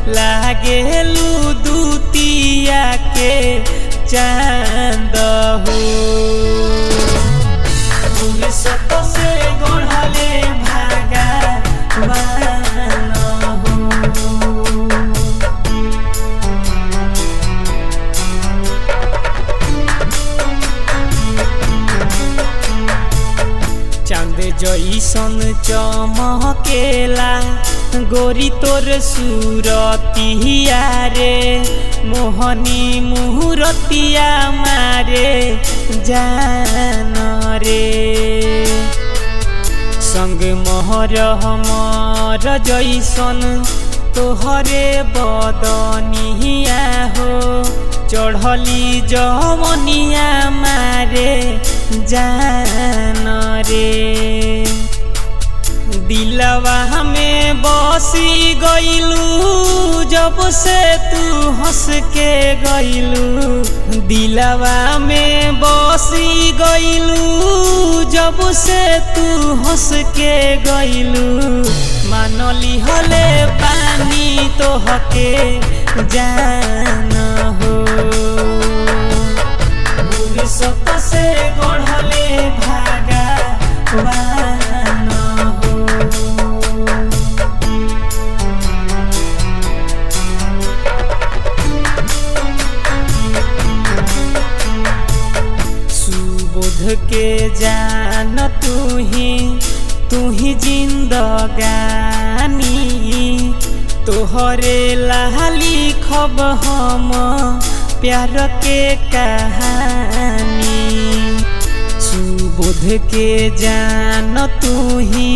लागेलू दूतिया के चांद हो। फुर्सत से गढ़ले भगवान हो। चांद जइसन चमकेला गोरी तोर सूरतिया रे, मोहनी मुहूर्तिया मारे जान रे। संग मोहर हमर जइसन तोहरे बदनिया हो, चढ़ली जवनिया मारे जान रे। दिलवा में बसी गइलू जब से तू हंस के गइलू, दिलवा में बसी गइलू जब से तू हंस के गइलू। मानली हले पानी तोहके जान हो। फुर्सत से गढ़ले भगवान हो। सुबोध के जान तू ही जिंदगानी, तोहरे लाली खब हम प्यार के कहानी। सुबोध के जान तू ही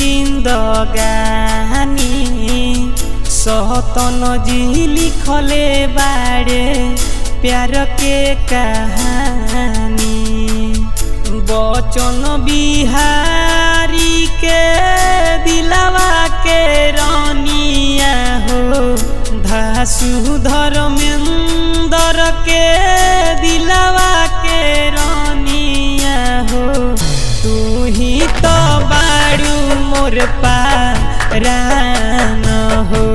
जिंदगानी, सहतन जी लिखले बाड़े प्यार के कहानी। बचन बिहारी के दिलवा के रानिया हो, धासु धर्मेंद्र के दिलवा के रानिया हो। तू ही तो बाड़ू मोर पारान हो।